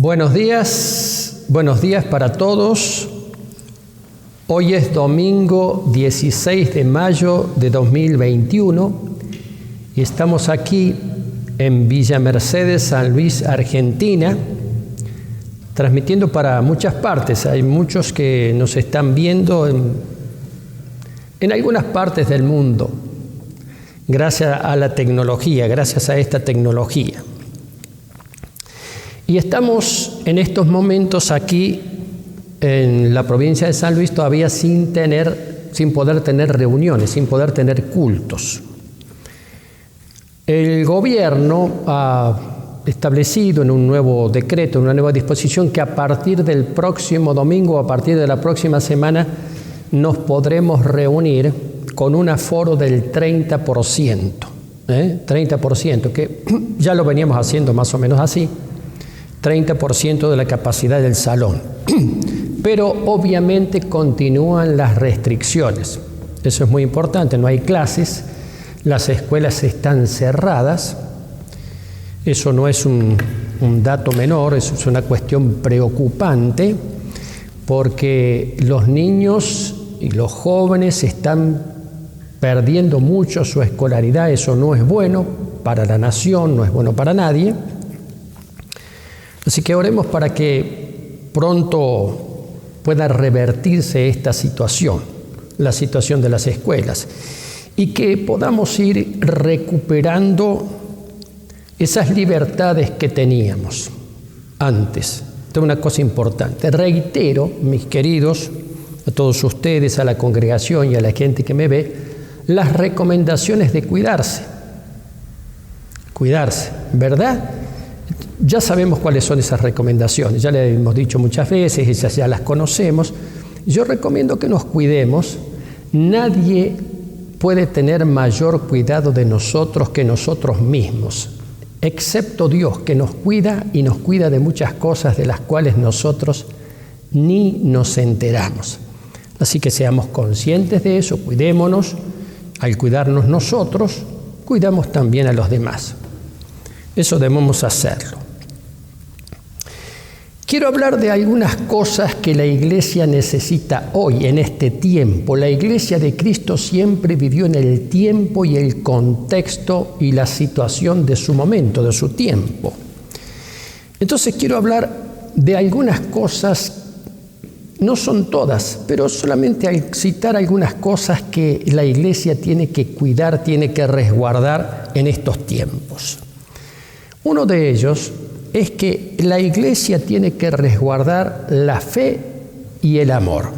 Buenos días para todos. Hoy es domingo 16 de mayo de 2021 y estamos aquí en Villa Mercedes, San Luis, Argentina, transmitiendo para muchas partes. Hay muchos que nos están viendo en algunas partes del mundo, gracias a la tecnología, gracias a esta tecnología. Y estamos en estos momentos aquí en la provincia de San Luis todavía sin poder tener reuniones, sin poder tener cultos. El gobierno ha establecido en un nuevo decreto, en una nueva disposición, que a partir del próximo domingo, a partir de la próxima semana, nos podremos reunir con un aforo del 30%. 30%, que ya lo veníamos haciendo más o menos así. 30% de la capacidad del salón. Pero obviamente continúan las restricciones. Eso es muy importante, no hay clases, las escuelas están cerradas. Eso no es un dato menor, eso es una cuestión preocupante, porque los niños y los jóvenes están perdiendo mucho su escolaridad. Eso no es bueno para la nación, no es bueno para nadie. Así que oremos para que pronto pueda revertirse esta situación, la situación de las escuelas, y que podamos ir recuperando esas libertades que teníamos antes. Esto es una cosa importante. Reitero, mis queridos, a todos ustedes, a la congregación y a la gente que me ve, las recomendaciones de cuidarse. Cuidarse, ¿verdad? Ya sabemos cuáles son esas recomendaciones, ya le hemos dicho muchas veces, esas ya las conocemos. Yo recomiendo que nos cuidemos. Nadie puede tener mayor cuidado de nosotros que nosotros mismos, excepto Dios, que nos cuida y nos cuida de muchas cosas de las cuales nosotros ni nos enteramos. Así que seamos conscientes de eso, cuidémonos. Al cuidarnos nosotros, cuidamos también a los demás. Eso debemos hacerlo. Quiero hablar de algunas cosas que la Iglesia necesita hoy, en este tiempo. La Iglesia de Cristo siempre vivió en el tiempo y el contexto y la situación de su momento, de su tiempo. Entonces quiero hablar de algunas cosas, no son todas, pero solamente citar algunas cosas que la Iglesia tiene que cuidar, tiene que resguardar en estos tiempos. Uno de ellos es que la Iglesia tiene que resguardar la fe y el amor.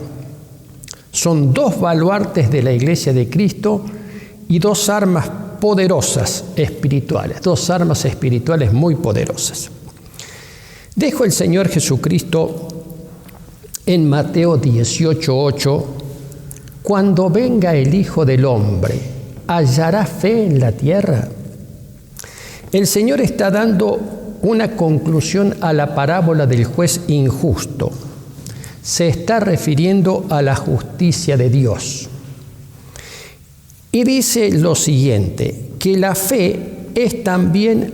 Son dos baluartes de la Iglesia de Cristo y dos armas poderosas espirituales, dos armas espirituales muy poderosas. Dijo el Señor Jesucristo en Mateo 18:8, cuando venga el Hijo del Hombre, ¿hallará fe en la tierra? El Señor está dando una conclusión a la parábola del juez injusto. Se está refiriendo a la justicia de Dios. Y dice lo siguiente, que la fe es también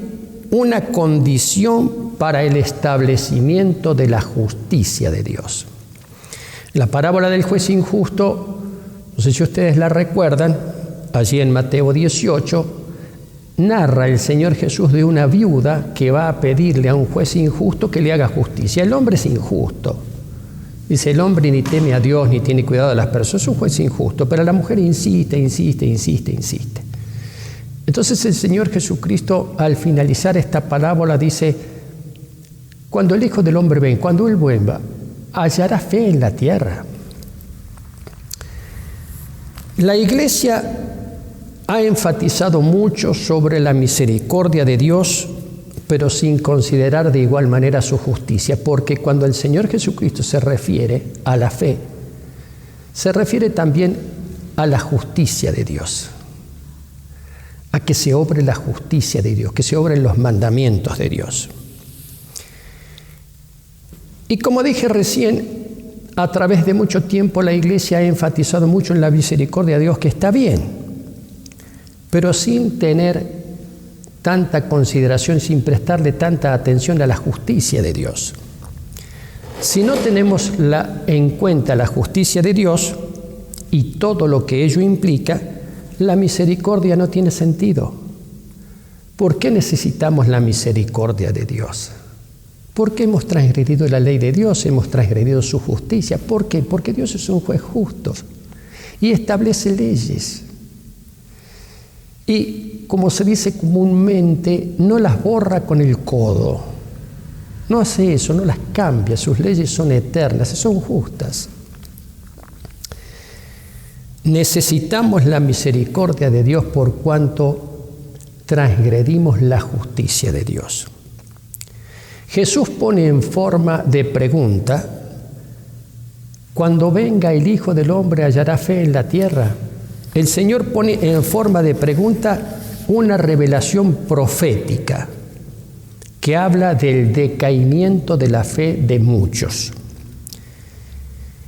una condición para el establecimiento de la justicia de Dios. La parábola del juez injusto, no sé si ustedes la recuerdan, allí en Mateo 18, narra el Señor Jesús de una viuda que va a pedirle a un juez injusto que le haga justicia. El hombre es injusto. Dice, el hombre ni teme a Dios ni tiene cuidado de las personas. Es un juez injusto, pero la mujer insiste. Entonces el Señor Jesucristo, al finalizar esta parábola, dice, cuando el Hijo del Hombre venga, cuando Él vuelva, hallará fe en la tierra. La Iglesia ha enfatizado mucho sobre la misericordia de Dios, pero sin considerar de igual manera su justicia, porque cuando el Señor Jesucristo se refiere a la fe, se refiere también a la justicia de Dios, a que se obre la justicia de Dios, que se obren los mandamientos de Dios. Y como dije recién, a través de mucho tiempo la Iglesia ha enfatizado mucho en la misericordia de Dios, que está bien, pero sin tener tanta consideración, sin prestarle tanta atención a la justicia de Dios. Si no tenemos en cuenta la justicia de Dios y todo lo que ello implica, la misericordia no tiene sentido. ¿Por qué necesitamos la misericordia de Dios? ¿Por qué hemos transgredido la ley de Dios? Hemos transgredido su justicia. ¿Por qué? Porque Dios es un juez justo y establece leyes. Y, como se dice comúnmente, no las borra con el codo. No hace eso, no las cambia. Sus leyes son eternas, son justas. Necesitamos la misericordia de Dios por cuanto transgredimos la justicia de Dios. Jesús pone en forma de pregunta: cuando venga el Hijo del Hombre, ¿hallará fe en la tierra? El Señor pone en forma de pregunta una revelación profética que habla del decaimiento de la fe de muchos.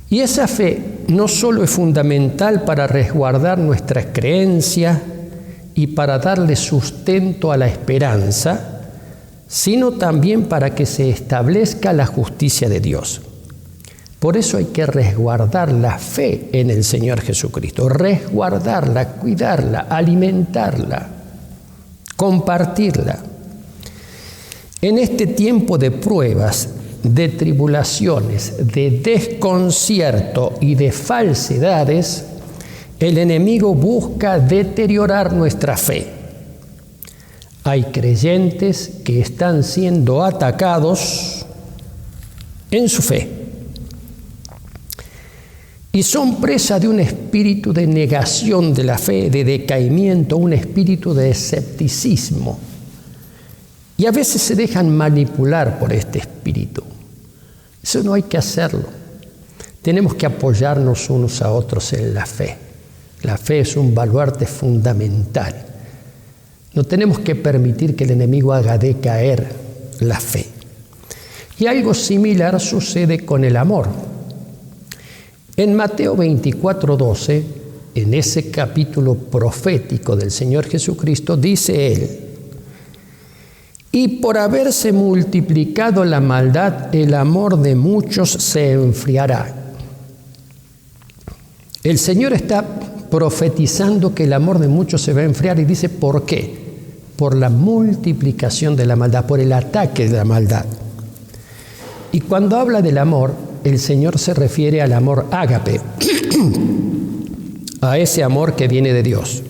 Y esa fe no solo es fundamental para resguardar nuestras creencias y para darle sustento a la esperanza, sino también para que se establezca la justicia de Dios. Por eso hay que resguardar la fe en el Señor Jesucristo, resguardarla, cuidarla, alimentarla, compartirla. En este tiempo de pruebas, de tribulaciones, de desconcierto y de falsedades, el enemigo busca deteriorar nuestra fe. Hay creyentes que están siendo atacados en su fe y son presa de un espíritu de negación de la fe, de decaimiento, un espíritu de escepticismo. Y a veces se dejan manipular por este espíritu. Eso no hay que hacerlo. Tenemos que apoyarnos unos a otros en la fe. La fe es un baluarte fundamental. No tenemos que permitir que el enemigo haga decaer la fe. Y algo similar sucede con el amor. En Mateo 24:12, en ese capítulo profético del Señor Jesucristo, dice Él: y por haberse multiplicado la maldad, el amor de muchos se enfriará. El Señor está profetizando que el amor de muchos se va a enfriar y dice: ¿por qué? Por la multiplicación de la maldad, por el ataque de la maldad. Y cuando habla del amor, el Señor se refiere al amor ágape, a ese amor que viene de Dios.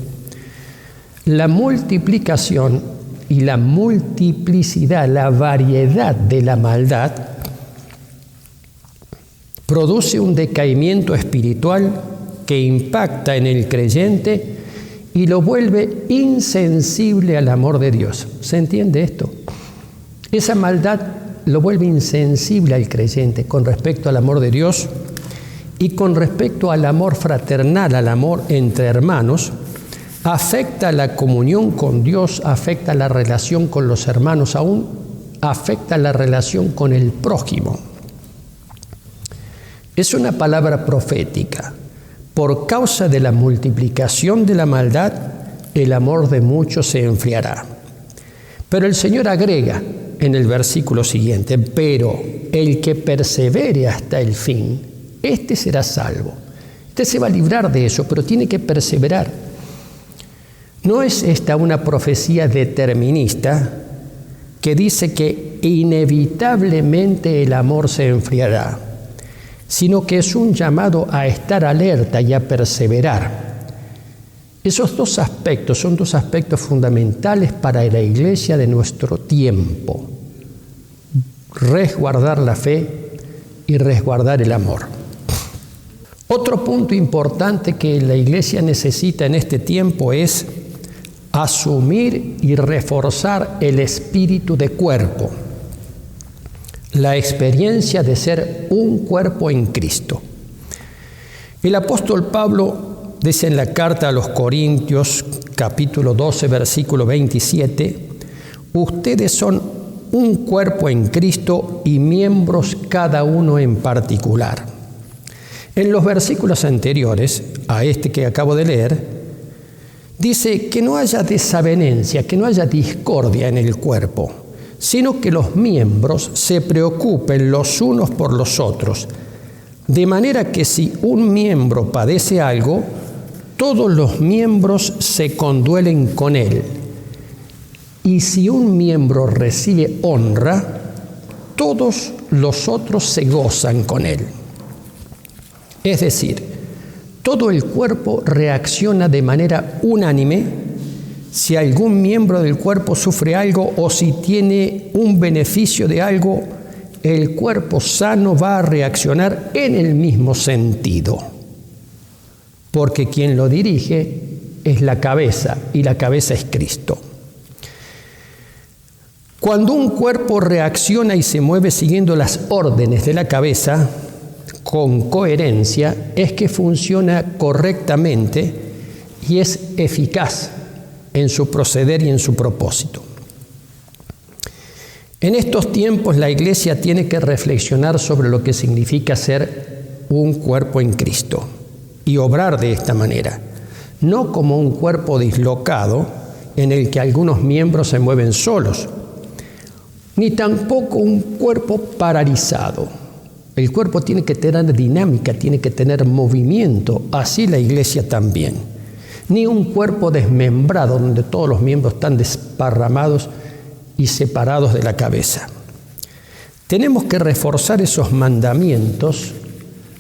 La multiplicación y la multiplicidad, la variedad de la maldad, produce un decaimiento espiritual que impacta en el creyente y lo vuelve insensible al amor de Dios. ¿Se entiende esto? Esa maldad lo vuelve insensible al creyente con respecto al amor de Dios y con respecto al amor fraternal, al amor entre hermanos. Afecta la comunión con Dios, afecta la relación con los hermanos, aún afecta la relación con el prójimo. Es una palabra profética. Por causa de la multiplicación de la maldad, el amor de muchos se enfriará. Pero el Señor agrega en el versículo siguiente: pero el que persevere hasta el fin, este será salvo. Este se va a librar de eso, pero tiene que perseverar. No es esta una profecía determinista que dice que inevitablemente el amor se enfriará, sino que es un llamado a estar alerta y a perseverar. Esos dos aspectos son dos aspectos fundamentales para la iglesia de nuestro tiempo: resguardar la fe y resguardar el amor. Otro punto importante que la iglesia necesita en este tiempo es asumir y reforzar el espíritu de cuerpo, la experiencia de ser un cuerpo en Cristo. El apóstol Pablo dice en la carta a los Corintios, capítulo 12, versículo 27, ustedes son un cuerpo en Cristo y miembros cada uno en particular. En los versículos anteriores a este que acabo de leer, Dice que no haya desavenencia, que no haya discordia en el cuerpo, sino que los miembros se preocupen los unos por los otros, de manera que si un miembro padece algo, todos los miembros se conduelen con él. Y si un miembro recibe honra, todos los otros se gozan con él. Es decir, todo el cuerpo reacciona de manera unánime si algún miembro del cuerpo sufre algo o si tiene un beneficio de algo. El cuerpo sano va a reaccionar en el mismo sentido, porque quien lo dirige es la cabeza, y la cabeza es Cristo. Cuando un cuerpo reacciona y se mueve siguiendo las órdenes de la cabeza, con coherencia, es que funciona correctamente y es eficaz en su proceder y en su propósito. En estos tiempos la Iglesia tiene que reflexionar sobre lo que significa ser un cuerpo en Cristo y obrar de esta manera, no como un cuerpo dislocado en el que algunos miembros se mueven solos, ni tampoco un cuerpo paralizado. El cuerpo tiene que tener dinámica, tiene que tener movimiento, así la Iglesia también. Ni un cuerpo desmembrado donde todos los miembros están desparramados y separados de la cabeza. Tenemos que reforzar esos mandamientos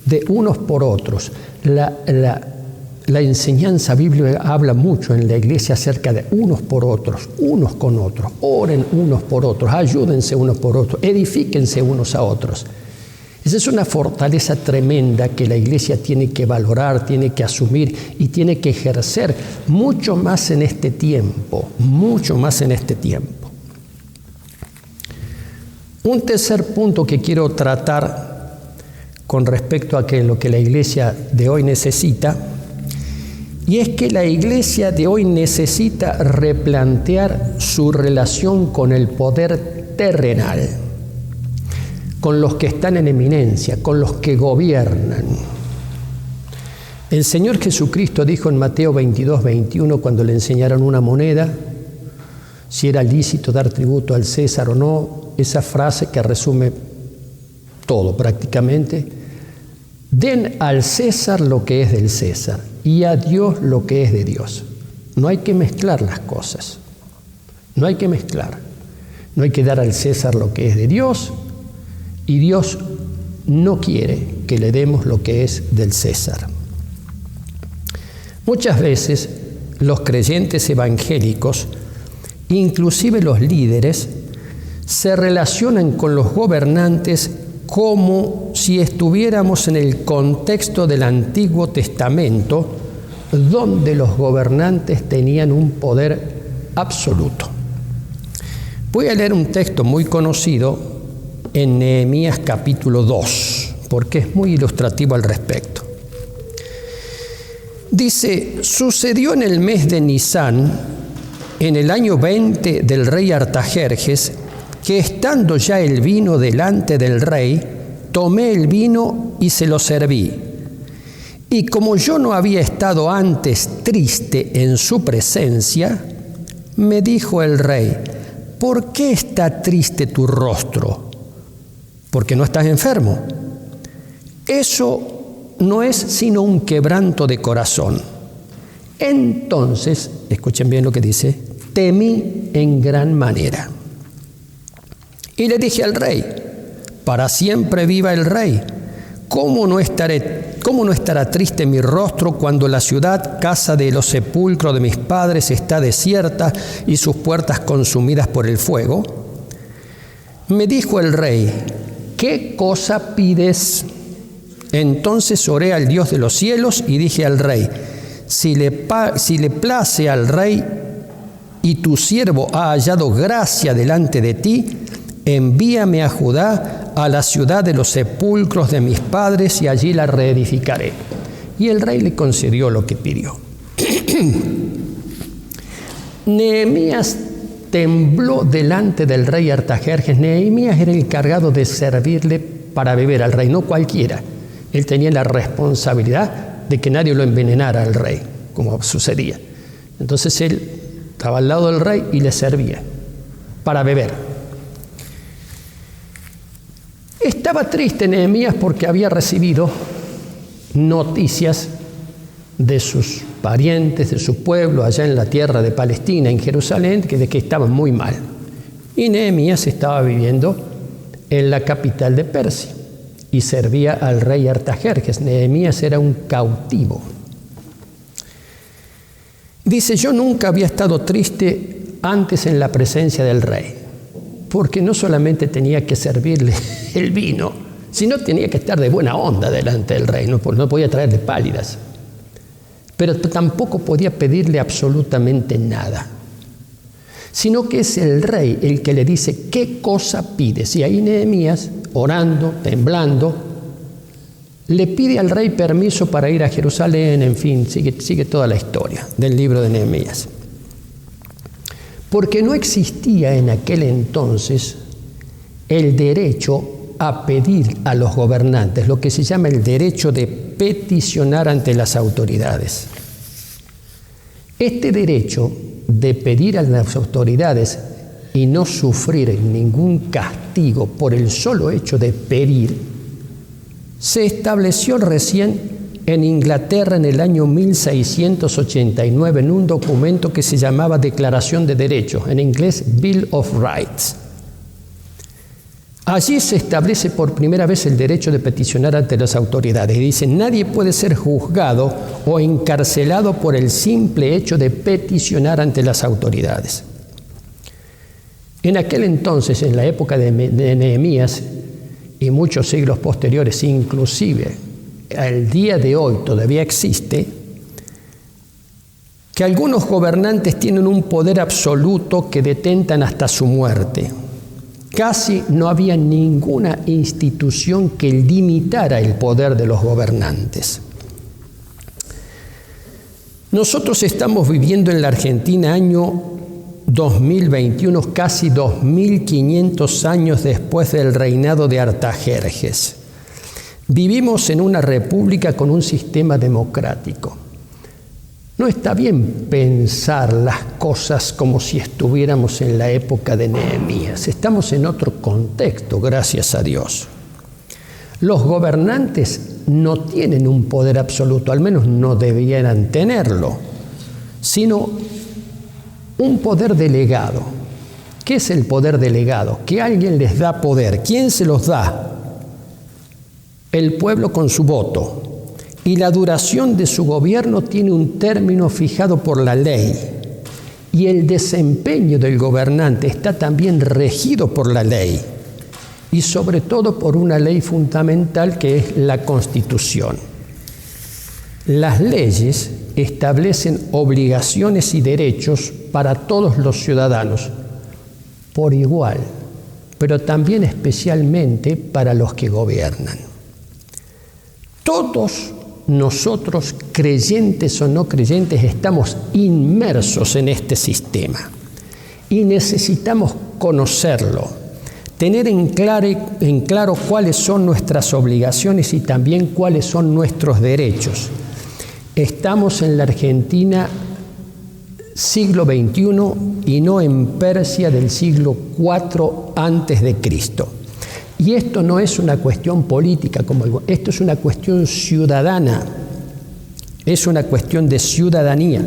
de unos por otros. La enseñanza bíblica habla mucho en la Iglesia acerca de unos por otros, unos con otros. Oren unos por otros, ayúdense unos por otros, edifíquense unos a otros. Esa es una fortaleza tremenda que la Iglesia tiene que valorar, tiene que asumir y tiene que ejercer mucho más en este tiempo, mucho más en este tiempo. Un tercer punto que quiero tratar con respecto a lo que la Iglesia de hoy necesita, y es que la Iglesia de hoy necesita replantear su relación con el poder terrenal, con los que están en eminencia, con los que gobiernan. El Señor Jesucristo dijo en Mateo 22, 21, cuando le enseñaron una moneda, si era lícito dar tributo al César o no, esa frase que resume todo prácticamente: den al César lo que es del César y a Dios lo que es de Dios. No hay que mezclar las cosas, no hay que mezclar. No hay que dar al César lo que es de Dios, y Dios no quiere que le demos lo que es del César. Muchas veces los creyentes evangélicos, inclusive los líderes, se relacionan con los gobernantes como si estuviéramos en el contexto del Antiguo Testamento, donde los gobernantes tenían un poder absoluto. Voy a leer un texto muy conocido en Nehemías capítulo 2, porque es muy ilustrativo al respecto. Dice: sucedió en el mes de Nisán, en el año 20 del rey Artajerjes, que estando ya el vino delante del rey, tomé el vino y se lo serví. Y como yo no había estado antes triste en su presencia, me dijo el rey: ¿por qué está triste tu rostro? Porque no estás enfermo. Eso no es sino un quebranto de corazón. Entonces, escuchen bien lo que dice, temí en gran manera. Y le dije al rey: para siempre viva el rey. ¿Cómo no estará triste mi rostro cuando la ciudad, casa de los sepulcros de mis padres, está desierta y sus puertas consumidas por el fuego? Me dijo el rey: ¿qué cosa pides? Entonces oré al Dios de los cielos y dije al rey: si le place al rey y tu siervo ha hallado gracia delante de ti, envíame a Judá, a la ciudad de los sepulcros de mis padres, y allí la reedificaré. Y el rey le concedió lo que pidió. Nehemías tembló delante del rey Artajerjes. Nehemías era el encargado de servirle para beber al rey, no cualquiera. Él tenía la responsabilidad de que nadie lo envenenara al rey, como sucedía. Entonces él estaba al lado del rey y le servía para beber. Estaba triste Nehemías porque había recibido noticias de sus parientes, de su pueblo, allá en la tierra de Palestina, en Jerusalén, de que estaban muy mal. Y Nehemías estaba viviendo en la capital de Persia y servía al rey Artajerjes. Nehemías era un cautivo. Dice, yo nunca había estado triste antes en la presencia del rey, porque no solamente tenía que servirle el vino, sino tenía que estar de buena onda delante del rey, no podía traerle pálidas, pero tampoco podía pedirle absolutamente nada, sino que es el rey el que le dice qué cosa pides. Y ahí Nehemías, orando, temblando, le pide al rey permiso para ir a Jerusalén. En fin, sigue toda la historia del libro de Nehemías. Porque no existía en aquel entonces el derecho a pedir a los gobernantes, lo que se llama el derecho de peticionar ante las autoridades. Este derecho de pedir a las autoridades y no sufrir ningún castigo por el solo hecho de pedir, se estableció recién en Inglaterra en el año 1689 en un documento que se llamaba Declaración de Derechos, en inglés Bill of Rights. Allí se establece por primera vez el derecho de peticionar ante las autoridades. Y dice, nadie puede ser juzgado o encarcelado por el simple hecho de peticionar ante las autoridades. En aquel entonces, en la época de Nehemías y muchos siglos posteriores, inclusive al día de hoy todavía existe, que algunos gobernantes tienen un poder absoluto que detentan hasta su muerte. Casi no había ninguna institución que limitara el poder de los gobernantes. Nosotros estamos viviendo en la Argentina año 2021, casi 2500 años después del reinado de Artajerjes. Vivimos en una república con un sistema democrático. No está bien pensar las cosas como si estuviéramos en la época de Nehemías. Estamos en otro contexto, gracias a Dios. Los gobernantes no tienen un poder absoluto, al menos no debieran tenerlo, sino un poder delegado. ¿Qué es el poder delegado? Que alguien les da poder. ¿Quién se los da? El pueblo con su voto. Y la duración de su gobierno tiene un término fijado por la ley. Y el desempeño del gobernante está también regido por la ley. Y sobre todo por una ley fundamental que es la Constitución. Las leyes establecen obligaciones y derechos para todos los ciudadanos, por igual, pero también especialmente para los que gobiernan. Todos nosotros, creyentes o no creyentes, estamos inmersos en este sistema y necesitamos conocerlo, tener en claro cuáles son nuestras obligaciones y también cuáles son nuestros derechos. Estamos en la Argentina siglo XXI y no en Persia del siglo IV antes de Cristo. Y esto no es una cuestión política, esto es una cuestión ciudadana, es una cuestión de ciudadanía.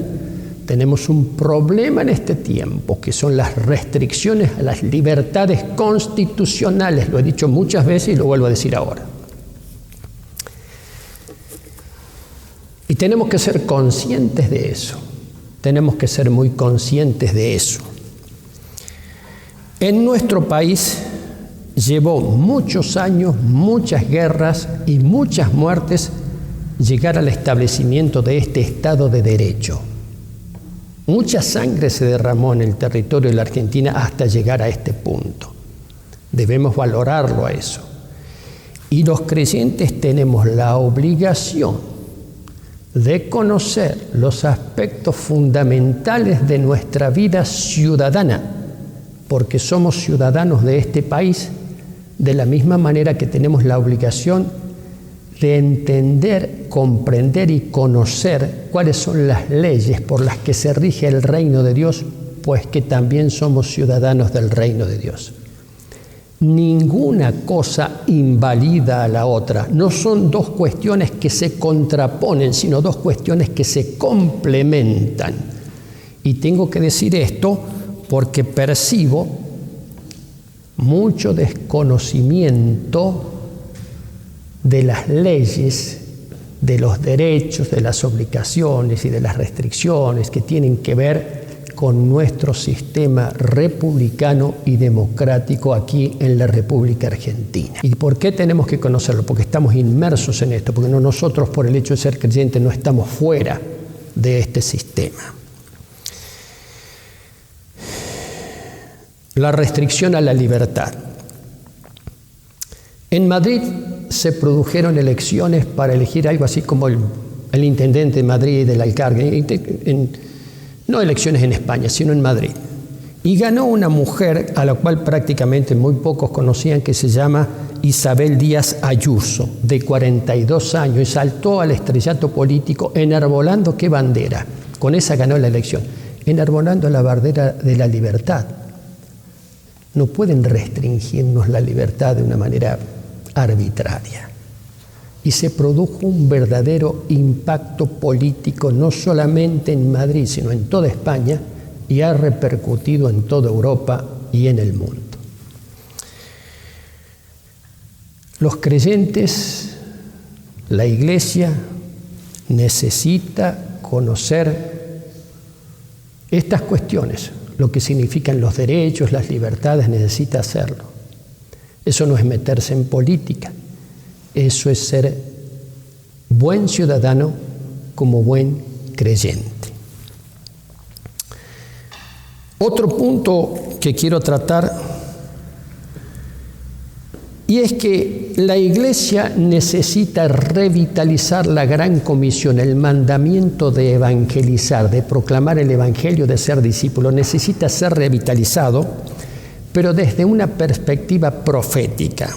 Tenemos un problema en este tiempo, que son las restricciones a las libertades constitucionales. Lo he dicho muchas veces y lo vuelvo a decir ahora. Y tenemos que ser conscientes de eso. Tenemos que ser muy conscientes de eso. En nuestro país llevó muchos años, muchas guerras y muchas muertes llegar al establecimiento de este Estado de Derecho. Mucha sangre se derramó en el territorio de la Argentina hasta llegar a este punto. Debemos valorarlo a eso. Y los creyentes tenemos la obligación de conocer los aspectos fundamentales de nuestra vida ciudadana, porque somos ciudadanos de este país, de la misma manera que tenemos la obligación de entender, comprender y conocer cuáles son las leyes por las que se rige el reino de Dios, pues que también somos ciudadanos del reino de Dios. Ninguna cosa invalida a la otra. No son dos cuestiones que se contraponen, sino dos cuestiones que se complementan. Y tengo que decir esto porque percibo mucho desconocimiento de las leyes, de los derechos, de las obligaciones y de las restricciones que tienen que ver con nuestro sistema republicano y democrático aquí en la República Argentina. ¿Y por qué tenemos que conocerlo? Porque estamos inmersos en esto, porque nosotros por el hecho de ser creyentes no estamos fuera de este sistema. La restricción a la libertad. En Madrid se produjeron elecciones para elegir algo así como el intendente de Madrid, el alcalde, no elecciones en España, sino en Madrid. Y ganó una mujer a la cual prácticamente muy pocos conocían, que se llama Isabel Díaz Ayuso, de 42 años, y saltó al estrellato político enarbolando ¿qué bandera? Con esa ganó la elección, enarbolando la bandera de la libertad. No pueden restringirnos la libertad de una manera arbitraria. Y se produjo un verdadero impacto político, no solamente en Madrid, sino en toda España, y ha repercutido en toda Europa y en el mundo. Los creyentes, la Iglesia, necesita conocer estas cuestiones, lo que significan los derechos, las libertades, necesita hacerlo. Eso no es meterse en política, eso es ser buen ciudadano como buen creyente. Otro punto que quiero tratar, y es que la Iglesia necesita revitalizar la gran comisión, el mandamiento de evangelizar, de proclamar el evangelio, de ser discípulo. Necesita ser revitalizado, pero desde una perspectiva profética,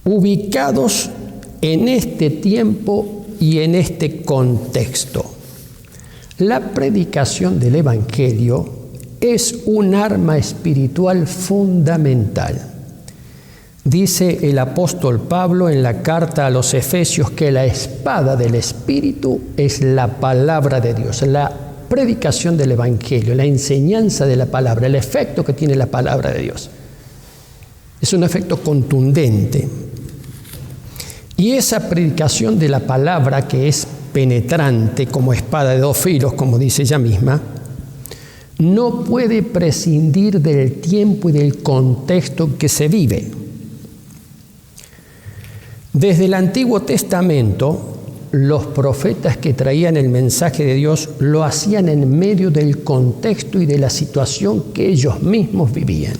ubicados en este tiempo y en este contexto. La predicación del evangelio es un arma espiritual fundamental. Dice el apóstol Pablo en la carta a los Efesios que la espada del Espíritu es la palabra de Dios, la predicación del Evangelio, la enseñanza de la palabra, el efecto que tiene la palabra de Dios. Es un efecto contundente. Y esa predicación de la palabra, que es penetrante como espada de dos filos, como dice ella misma, no puede prescindir del tiempo y del contexto que se vive. Desde el Antiguo Testamento, los profetas que traían el mensaje de Dios lo hacían en medio del contexto y de la situación que ellos mismos vivían.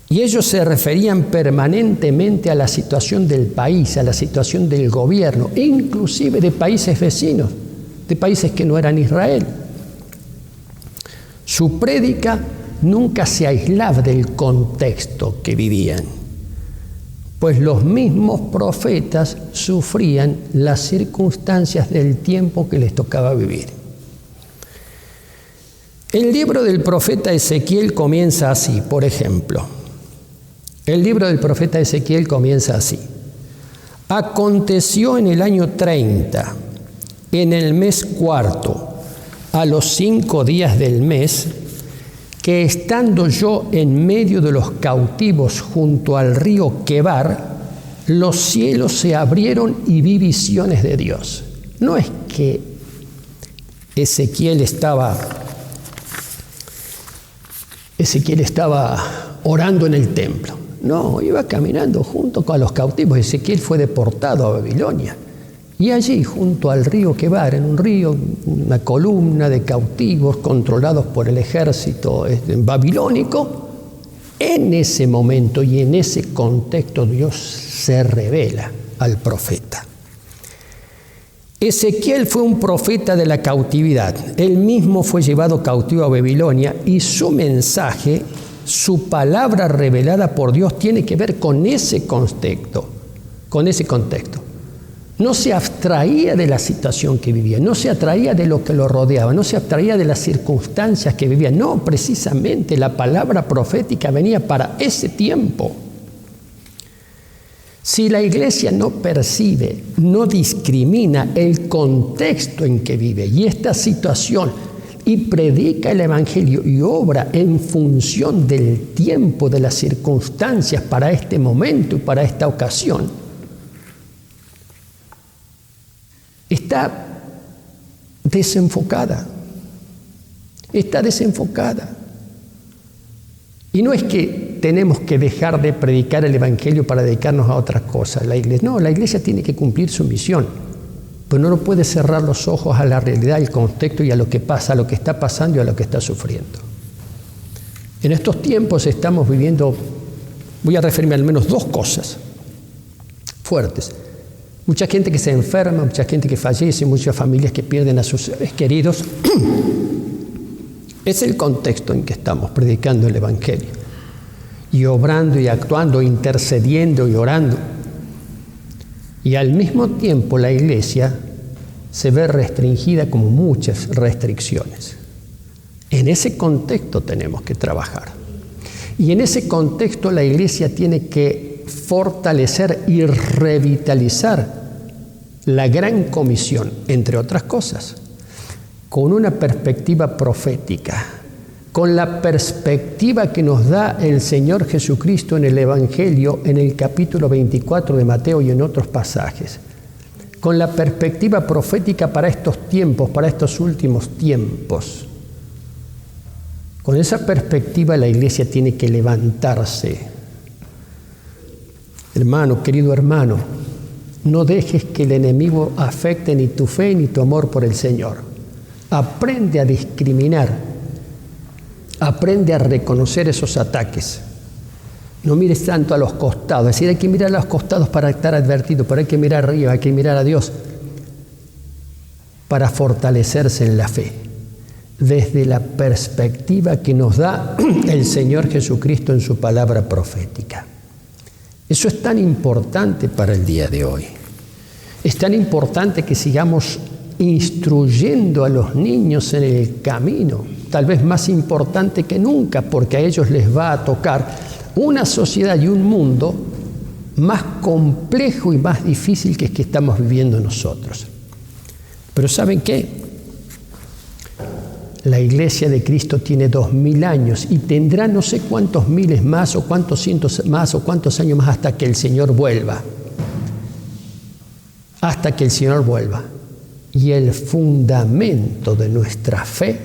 Y ellos se referían permanentemente a la situación del país, a la situación del gobierno, inclusive de países vecinos, de países que no eran Israel. Su prédica nunca se aislaba del contexto que vivían, pues los mismos profetas sufrían las circunstancias del tiempo que les tocaba vivir. El libro del profeta Ezequiel comienza así, por ejemplo. El libro del profeta Ezequiel comienza así. Aconteció en el año 30, en el mes cuarto, a los 5 días del mes, que estando yo en medio de los cautivos junto al río Quebar, los cielos se abrieron y vi visiones de Dios. No es que Ezequiel estaba orando en el templo. No, iba caminando junto con los cautivos. Ezequiel fue deportado a Babilonia. Y allí, junto al río Quebar, en un río, una columna de cautivos controlados por el ejército babilónico, en ese momento y en ese contexto Dios se revela al profeta. Ezequiel fue un profeta de la cautividad. Él mismo fue llevado cautivo a Babilonia y su mensaje, su palabra revelada por Dios, tiene que ver con ese contexto. con ese contexto. No se abstraía de la situación que vivía, no se abstraía de lo que lo rodeaba, no se abstraía de las circunstancias que vivía. No, precisamente la palabra profética venía para ese tiempo. Si la iglesia no percibe, no discrimina el contexto en que vive y esta situación y predica el Evangelio y obra en función del tiempo, de las circunstancias para este momento y para esta ocasión, está desenfocada. Está desenfocada. Y no es que tenemos que dejar de predicar el Evangelio para dedicarnos a otras cosas. La iglesia tiene que cumplir su misión, pero no puede cerrar los ojos a la realidad, al contexto y a lo que pasa, a lo que está pasando y a lo que está sufriendo. En estos tiempos estamos viviendo, voy a referirme al menos dos cosas fuertes. Mucha gente que se enferma, mucha gente que fallece, muchas familias que pierden a sus seres queridos. Es el contexto en que estamos predicando el Evangelio y obrando y actuando, intercediendo y orando. Y al mismo tiempo la iglesia se ve restringida como muchas restricciones. En ese contexto tenemos que trabajar. Y en ese contexto la iglesia tiene que fortalecer y revitalizar la gran comisión, entre otras cosas, con una perspectiva profética, con la perspectiva que nos da el Señor Jesucristo en el Evangelio, en el capítulo 24 de Mateo y en otros pasajes, con la perspectiva profética para estos tiempos, para estos últimos tiempos. Con esa perspectiva la iglesia tiene que levantarse. Hermano, querido hermano, no dejes que el enemigo afecte ni tu fe ni tu amor por el Señor. Aprende a discriminar, aprende a reconocer esos ataques. No mires tanto a los costados, es decir, hay que mirar a los costados para estar advertido, pero hay que mirar arriba, hay que mirar a Dios para fortalecerse en la fe, desde la perspectiva que nos da el Señor Jesucristo en su palabra profética. Eso es tan importante para el día de hoy. Es tan importante que sigamos instruyendo a los niños en el camino, tal vez más importante que nunca, porque a ellos les va a tocar una sociedad y un mundo más complejo y más difícil que el que estamos viviendo nosotros. Pero ¿saben qué? La iglesia de Cristo tiene 2000 años y tendrá no sé cuántos miles más o cuántos cientos más o cuántos años más hasta que el Señor vuelva. Hasta que el Señor vuelva. Y el fundamento de nuestra fe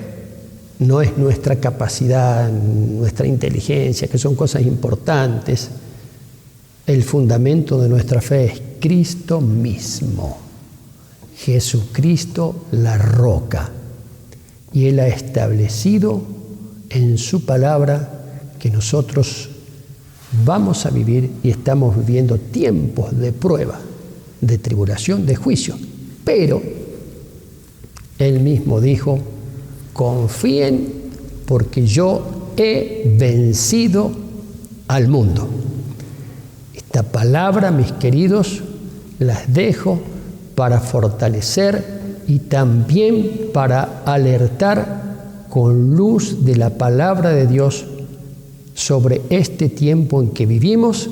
no es nuestra capacidad, nuestra inteligencia, que son cosas importantes. El fundamento de nuestra fe es Cristo mismo. Jesucristo la roca. Y Él ha establecido en su palabra que nosotros vamos a vivir y estamos viviendo tiempos de prueba, de tribulación, de juicio. Pero Él mismo dijo, confíen porque yo he vencido al mundo. Esta palabra, mis queridos, las dejo para fortalecer y también para alertar con luz de la palabra de Dios sobre este tiempo en que vivimos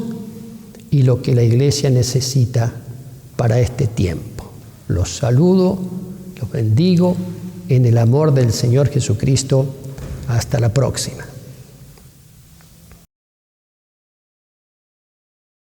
y lo que la iglesia necesita para este tiempo. Los saludo, los bendigo en el amor del Señor Jesucristo. Hasta la próxima.